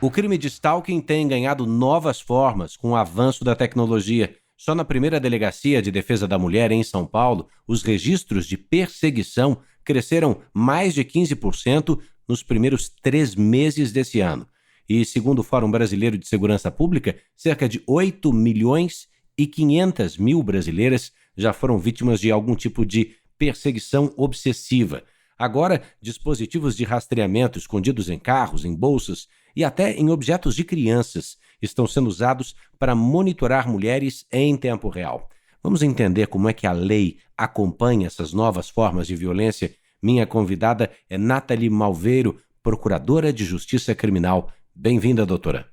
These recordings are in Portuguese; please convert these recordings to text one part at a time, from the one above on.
O crime de stalking tem ganhado novas formas com o avanço da tecnologia. Só na primeira Delegacia de Defesa da Mulher, em São Paulo, os registros de perseguição cresceram mais de 15% nos primeiros 3 meses desse ano. E, segundo o Fórum Brasileiro de Segurança Pública, cerca de 8 milhões e 500 mil brasileiras já foram vítimas de algum tipo de perseguição obsessiva. Agora, dispositivos de rastreamento escondidos em carros, em bolsas e até em objetos de crianças estão sendo usados para monitorar mulheres em tempo real. Vamos entender como é que a lei acompanha essas novas formas de violência? Minha convidada é Nathalie Malveiro, procuradora de Justiça Criminal. Bem-vinda, doutora.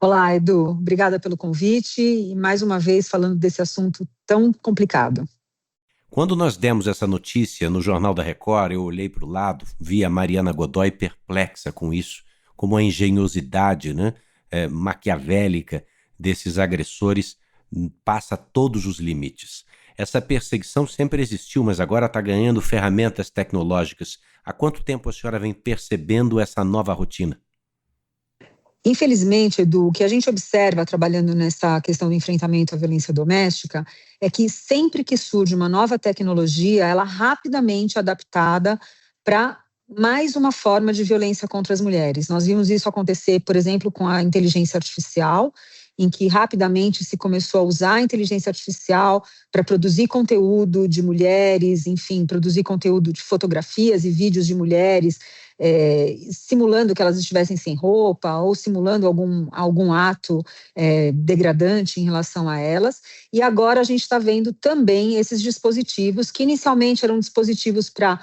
Olá, Edu. Obrigada pelo convite e mais uma vez falando desse assunto tão complicado. Quando nós demos essa notícia no Jornal da Record, eu olhei para o lado, vi a Mariana Godoy perplexa com isso, como a engenhosidade, maquiavélica desses agressores passa todos os limites. Essa perseguição sempre existiu, mas agora está ganhando ferramentas tecnológicas. Há quanto tempo a senhora vem percebendo essa nova rotina? Infelizmente, Edu, o que a gente observa trabalhando nessa questão do enfrentamento à violência doméstica é que sempre que surge uma nova tecnologia, ela é rapidamente adaptada para mais uma forma de violência contra as mulheres. Nós vimos isso acontecer, por exemplo, com a inteligência artificial, em que rapidamente se começou a usar a inteligência artificial para produzir conteúdo de mulheres, enfim, produzir conteúdo de fotografias e vídeos de mulheres, simulando que elas estivessem sem roupa ou simulando algum ato degradante em relação a elas. E agora a gente está vendo também esses dispositivos que inicialmente eram dispositivos para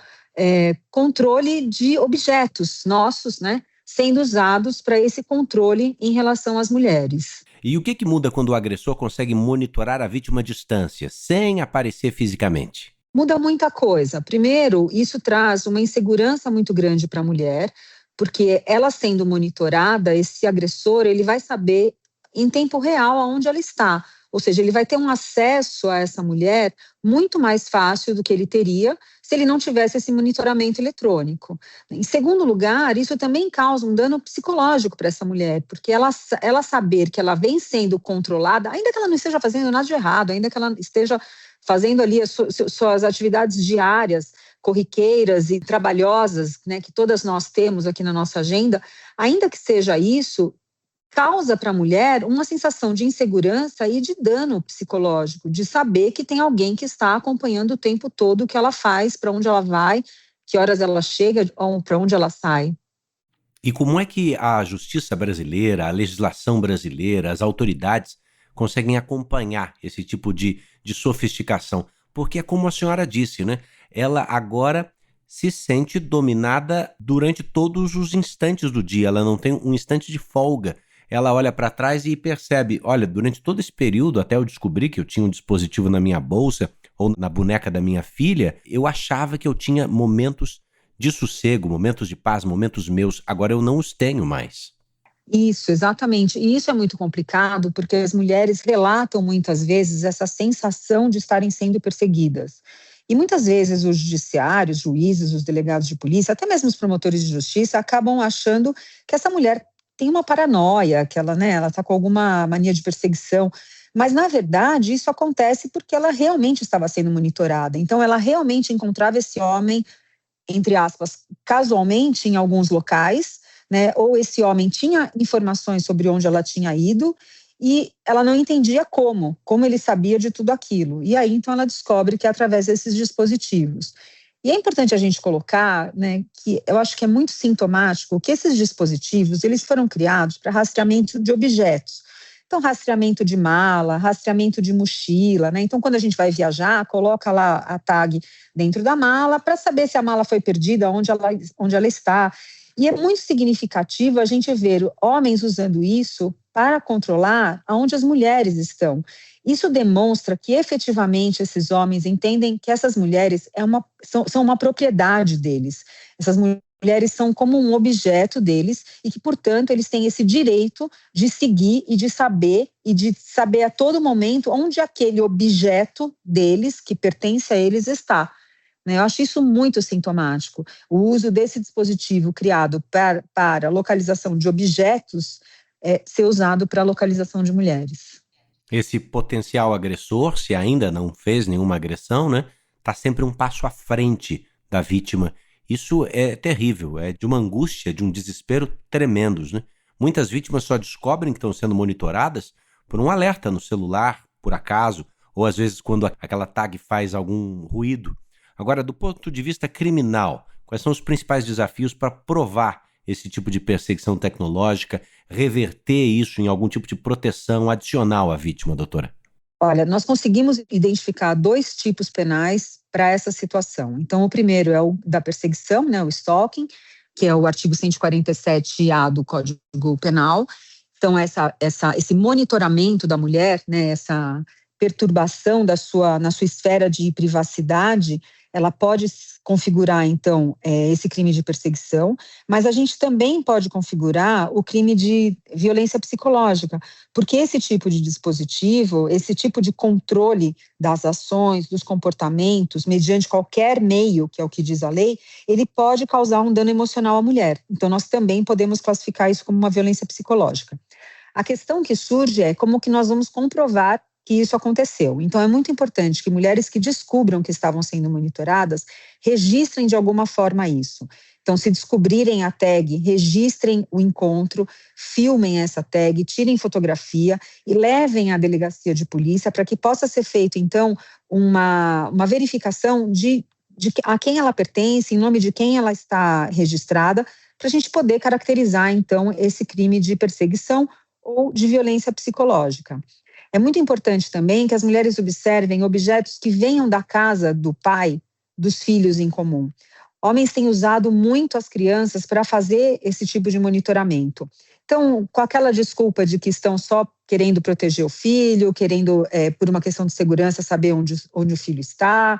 controle de objetos nossos, sendo usados para esse controle em relação às mulheres. E o que muda quando o agressor consegue monitorar a vítima à distância, sem aparecer fisicamente? Muda muita coisa. Primeiro, isso traz uma insegurança muito grande para a mulher, porque ela sendo monitorada, esse agressor ele vai saber em tempo real aonde ela está. Ou seja, ele vai ter um acesso a essa mulher muito mais fácil do que ele teria se ele não tivesse esse monitoramento eletrônico. Em segundo lugar, isso também causa um dano psicológico para essa mulher, porque ela saber que ela vem sendo controlada, ainda que ela não esteja fazendo nada de errado, ainda que ela esteja fazendo ali as suas atividades diárias, corriqueiras e trabalhosas, que todas nós temos aqui na nossa agenda, ainda que seja isso, causa para a mulher uma sensação de insegurança e de dano psicológico, de saber que tem alguém que está acompanhando o tempo todo o que ela faz, para onde ela vai, que horas ela chega ou para onde ela sai. E como é que a justiça brasileira, a legislação brasileira, as autoridades conseguem acompanhar esse tipo de sofisticação? Porque é como a senhora disse, ela agora se sente dominada durante todos os instantes do dia, ela não tem um instante de folga. Ela olha para trás e percebe, olha, durante todo esse período, até eu descobrir que eu tinha um dispositivo na minha bolsa ou na boneca da minha filha, eu achava que eu tinha momentos de sossego, momentos de paz, momentos meus. Agora eu não os tenho mais. Isso, exatamente. E isso é muito complicado porque as mulheres relatam muitas vezes essa sensação de estarem sendo perseguidas. E muitas vezes os judiciários, os juízes, os delegados de polícia, até mesmo os promotores de justiça, acabam achando que essa mulher tem uma paranoia, que ela está com alguma mania de perseguição, mas na verdade isso acontece porque ela realmente estava sendo monitorada, então ela realmente encontrava esse homem, entre aspas, casualmente em alguns locais, ou esse homem tinha informações sobre onde ela tinha ido e ela não entendia como ele sabia de tudo aquilo, e aí então ela descobre que é através desses dispositivos. E é importante a gente colocar, que eu acho que é muito sintomático que esses dispositivos, eles foram criados para rastreamento de objetos. Então, rastreamento de mala, rastreamento de mochila, Então, quando a gente vai viajar, coloca lá a tag dentro da mala para saber se a mala foi perdida, onde ela está. E é muito significativo a gente ver homens usando isso para controlar aonde as mulheres estão. Isso demonstra que efetivamente esses homens entendem que essas mulheres são uma propriedade deles. Essas mulheres são como um objeto deles e que, portanto, eles têm esse direito de seguir e de saber a todo momento onde aquele objeto deles, que pertence a eles, está. né? Eu acho isso muito sintomático. O uso desse dispositivo criado para localização de objetos ser usado para localização de mulheres. Esse potencial agressor, se ainda não fez nenhuma agressão, né, está sempre um passo à frente da vítima. Isso é terrível, é de uma angústia, de um desespero tremendos, né? Muitas vítimas só descobrem que estão sendo monitoradas por um alerta no celular, por acaso, ou às vezes quando aquela tag faz algum ruído. Agora, do ponto de vista criminal, quais são os principais desafios para provar esse tipo de perseguição tecnológica, reverter isso em algum tipo de proteção adicional à vítima, doutora? Olha, nós conseguimos identificar 2 tipos penais para essa situação. Então, o primeiro é o da perseguição, né, o stalking, que é o artigo 147-A do Código Penal. Então, esse monitoramento da mulher, né, essa perturbação na sua esfera de privacidade, ela pode configurar, então, esse crime de perseguição, mas a gente também pode configurar o crime de violência psicológica, porque esse tipo de dispositivo, esse tipo de controle das ações, dos comportamentos, mediante qualquer meio, que é o que diz a lei, ele pode causar um dano emocional à mulher. Então, nós também podemos classificar isso como uma violência psicológica. A questão que surge é como que nós vamos comprovar que isso aconteceu. Então, é muito importante que mulheres que descubram que estavam sendo monitoradas registrem de alguma forma isso. Então, se descobrirem a tag, registrem o encontro, filmem essa tag, tirem fotografia e levem à delegacia de polícia para que possa ser feito, então, uma verificação de a quem ela pertence, em nome de quem ela está registrada, para a gente poder caracterizar, então, esse crime de perseguição ou de violência psicológica. É muito importante também que as mulheres observem objetos que venham da casa do pai, dos filhos em comum. Homens têm usado muito as crianças para fazer esse tipo de monitoramento. Então, com aquela desculpa de que estão só querendo proteger o filho, querendo, por uma questão de segurança, saber onde o filho está,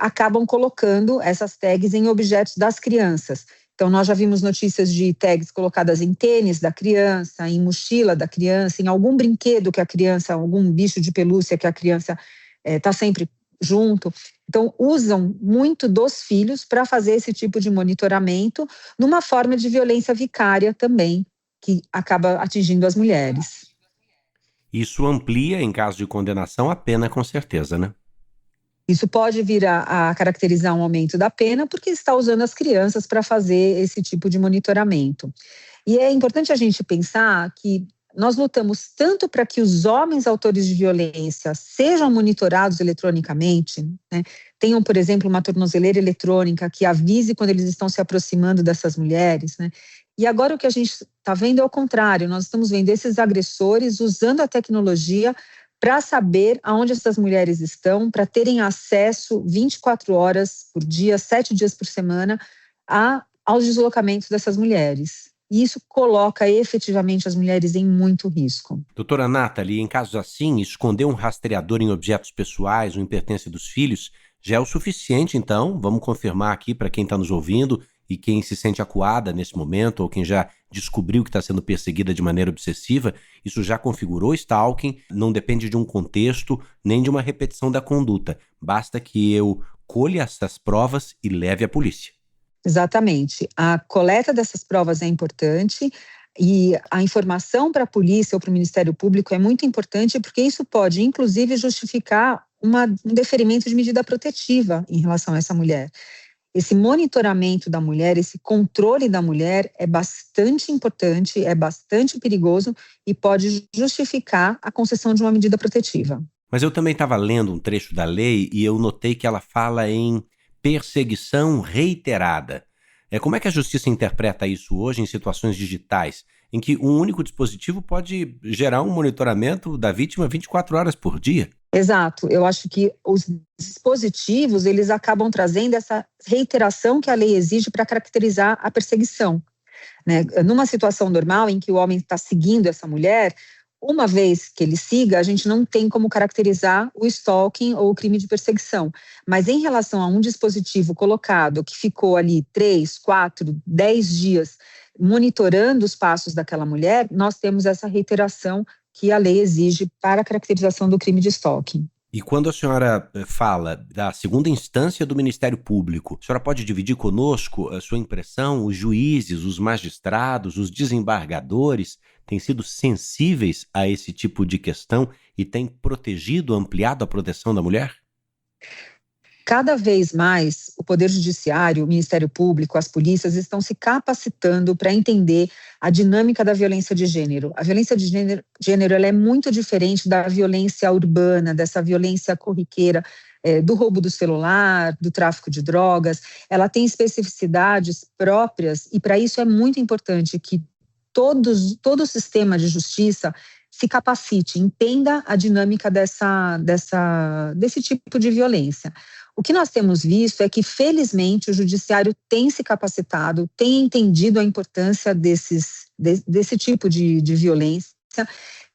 acabam colocando essas tags em objetos das crianças. Então, nós já vimos notícias de tags colocadas em tênis da criança, em mochila da criança, em algum brinquedo que a criança, algum bicho de pelúcia que a criança está sempre junto. Então, usam muito dos filhos para fazer esse tipo de monitoramento, numa forma de violência vicária também, que acaba atingindo as mulheres. Isso amplia, em caso de condenação, a pena, com certeza, né? Isso pode vir a caracterizar um aumento da pena, porque está usando as crianças para fazer esse tipo de monitoramento. E é importante a gente pensar que nós lutamos tanto para que os homens autores de violência sejam monitorados eletronicamente, né? Tenham, por exemplo, uma tornozeleira eletrônica que avise quando eles estão se aproximando dessas mulheres, né? E agora o que a gente está vendo é o contrário, nós estamos vendo esses agressores usando a tecnologia para saber aonde essas mulheres estão, para terem acesso 24 horas por dia, 7 dias por semana, aos deslocamentos dessas mulheres. E isso coloca efetivamente as mulheres em muito risco. Doutora Nathalie, em casos assim, esconder um rastreador em objetos pessoais ou em pertence dos filhos já é o suficiente, então, vamos confirmar aqui para quem está nos ouvindo e quem se sente acuada nesse momento ou quem já descobriu que está sendo perseguida de maneira obsessiva, isso já configurou stalking, não depende de um contexto nem de uma repetição da conduta. Basta que eu colha essas provas e leve à polícia. Exatamente. A coleta dessas provas é importante e a informação para a polícia ou para o Ministério Público é muito importante porque isso pode, inclusive, justificar um deferimento de medida protetiva em relação a essa mulher. Esse monitoramento da mulher, esse controle da mulher é bastante importante, é bastante perigoso e pode justificar a concessão de uma medida protetiva. Mas eu também estava lendo um trecho da lei e eu notei que ela fala em perseguição reiterada. Como é que a justiça interpreta isso hoje em situações digitais, em que um único dispositivo pode gerar um monitoramento da vítima 24 horas por dia? Exato, eu acho que os dispositivos, eles acabam trazendo essa reiteração que a lei exige para caracterizar a perseguição, né? Numa situação normal em que o homem está seguindo essa mulher, uma vez que ele siga, a gente não tem como caracterizar o stalking ou o crime de perseguição. Mas em relação a um dispositivo colocado que ficou ali 3, 4, 10 dias monitorando os passos daquela mulher, nós temos essa reiteração que a lei exige para a caracterização do crime de stalking. E quando a senhora fala da segunda instância do Ministério Público, a senhora pode dividir conosco a sua impressão? Os juízes, os magistrados, os desembargadores têm sido sensíveis a esse tipo de questão e têm protegido, ampliado a proteção da mulher? Cada vez mais, o Poder Judiciário, o Ministério Público, as polícias estão se capacitando para entender a dinâmica da violência de gênero. A violência de gênero ela é muito diferente da violência urbana, dessa violência corriqueira, do roubo do celular, do tráfico de drogas. Ela tem especificidades próprias e, para isso, é muito importante que todo o sistema de justiça se capacite, entenda a dinâmica desse tipo de violência. O que nós temos visto é que, felizmente, o judiciário tem se capacitado, tem entendido a importância desse tipo de violência,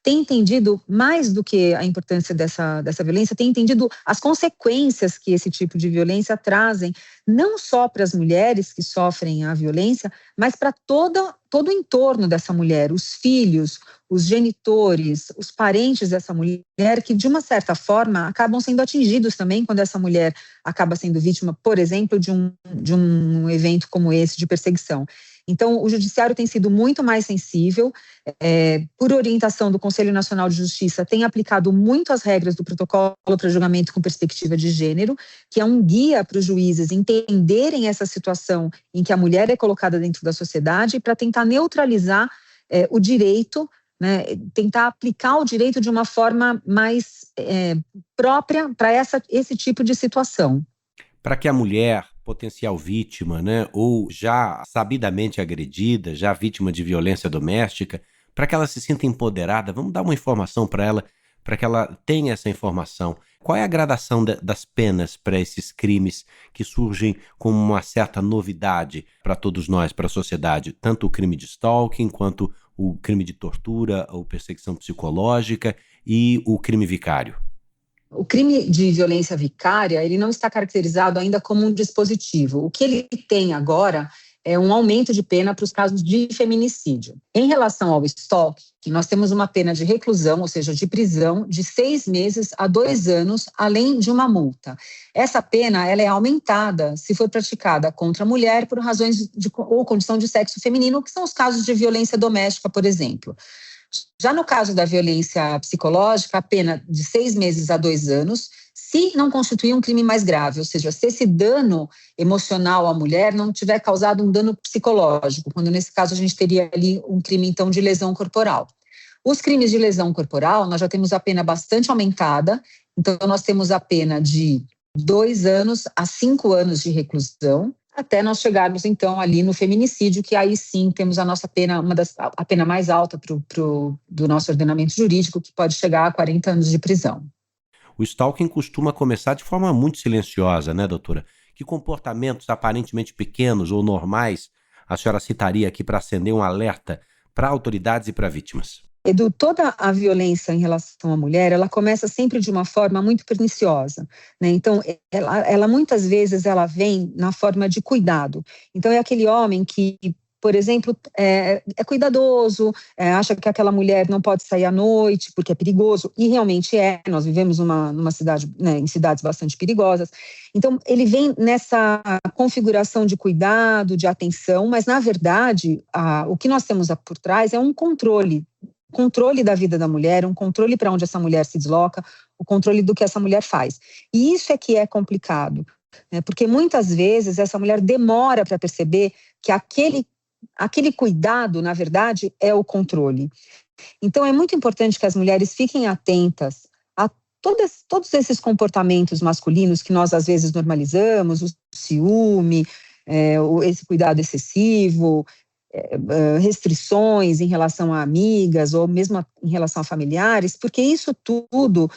tem entendido mais do que a importância dessa violência, tem entendido as consequências que esse tipo de violência trazem, não só para as mulheres que sofrem a violência, mas para todo o entorno dessa mulher, os filhos, os genitores, os parentes dessa mulher, que de uma certa forma acabam sendo atingidos também quando essa mulher acaba sendo vítima, por exemplo, de um evento como esse de perseguição. Então, o judiciário tem sido muito mais sensível, por orientação do Conselho Nacional de Justiça, tem aplicado muito as regras do protocolo para julgamento com perspectiva de gênero, que é um guia para os juízes entenderem essa situação em que a mulher é colocada dentro da sociedade para tentar neutralizar o direito, né, tentar aplicar o direito de uma forma mais própria para esse tipo de situação. Para que a mulher, potencial vítima, né, ou já sabidamente agredida, já vítima de violência doméstica, para que ela se sinta empoderada, vamos dar uma informação para ela, para que ela tenha essa informação. Qual é a gradação das penas para esses crimes que surgem como uma certa novidade para todos nós, para a sociedade? Tanto o crime de stalking, quanto o crime de tortura ou perseguição psicológica e o crime vicário. O crime de violência vicária, ele não está caracterizado ainda como um dispositivo. O que ele tem agora é um aumento de pena para os casos de feminicídio. Em relação ao stalking, nós temos uma pena de reclusão, ou seja, de prisão, de 6 meses a 2 anos, além de uma multa. Essa pena ela é aumentada se for praticada contra a mulher por razões ou condição de sexo feminino, que são os casos de violência doméstica, por exemplo. Já no caso da violência psicológica, a pena de 6 meses a 2 anos, se não constituir um crime mais grave, ou seja, se esse dano emocional à mulher não tiver causado um dano psicológico, quando nesse caso a gente teria ali um crime, então, de lesão corporal. Os crimes de lesão corporal, nós já temos a pena bastante aumentada, então nós temos a pena de 2 anos a 5 anos de reclusão, até nós chegarmos, então, ali no feminicídio, que aí sim temos a nossa pena, a pena mais alta do nosso ordenamento jurídico, que pode chegar a 40 anos de prisão. O stalking costuma começar de forma muito silenciosa, né, doutora? Que comportamentos aparentemente pequenos ou normais a senhora citaria aqui para acender um alerta para autoridades e para vítimas? Edu, toda a violência em relação à mulher, ela começa sempre de uma forma muito perniciosa, né? Então, ela muitas vezes ela vem na forma de cuidado. Então, é aquele homem que, por exemplo, é cuidadoso, acha que aquela mulher não pode sair à noite porque é perigoso, e realmente é. Nós vivemos numa cidade, né, em cidades bastante perigosas. Então, ele vem nessa configuração de cuidado, de atenção, mas, na verdade, o que nós temos por trás é um controle da vida da mulher, um controle para onde essa mulher se desloca, o controle do que essa mulher faz. E isso é que é complicado, né? Porque muitas vezes essa mulher demora para perceber que aquele cuidado, na verdade, é o controle. Então, é muito importante que as mulheres fiquem atentas a todos esses comportamentos masculinos que nós, às vezes, normalizamos, o ciúme, esse cuidado excessivo, restrições em relação a amigas ou mesmo em relação a familiares, porque isso tudo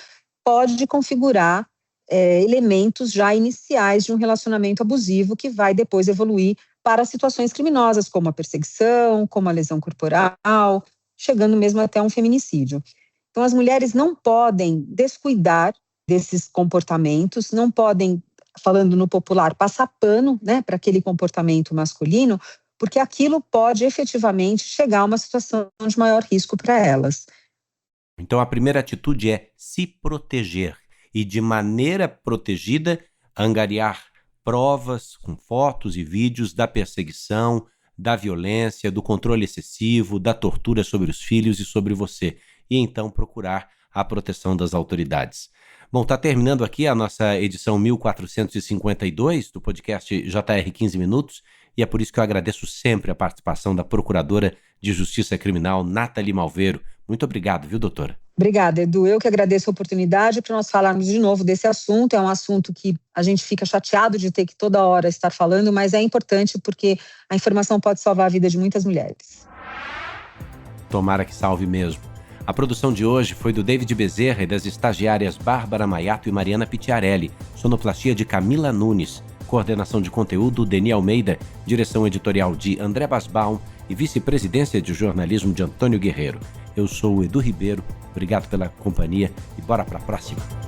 pode configurar elementos já iniciais de um relacionamento abusivo que vai depois evoluir para situações criminosas, como a perseguição, como a lesão corporal, chegando mesmo até um feminicídio. Então, as mulheres não podem descuidar desses comportamentos, não podem, falando no popular, passar pano, né, para aquele comportamento masculino, porque aquilo pode efetivamente chegar a uma situação de maior risco para elas. Então, a primeira atitude é se proteger. e, de maneira protegida, angariar provas com fotos e vídeos da perseguição, da violência, do controle excessivo, da tortura sobre os filhos e sobre você, e então procurar a proteção das autoridades. Bom, está terminando aqui a nossa edição 1452 do podcast JR 15 Minutos, e é por isso que eu agradeço sempre a participação da Procuradora de Justiça Criminal, Nathalie Malveiro. Muito obrigado, viu, doutora? Obrigada, Edu. Eu que agradeço a oportunidade para nós falarmos de novo desse assunto. É um assunto que a gente fica chateado de ter que toda hora estar falando, mas é importante porque a informação pode salvar a vida de muitas mulheres. Tomara que salve mesmo. A produção de hoje foi do David Bezerra e das estagiárias Bárbara Maiato e Mariana Picciarelli, sonoplastia de Camila Nunes, coordenação de conteúdo Deni Almeida, direção editorial de André Basbaum e vice-presidência de jornalismo de Antônio Guerreiro. Eu sou o Edu Ribeiro, obrigado pela companhia e bora para a próxima.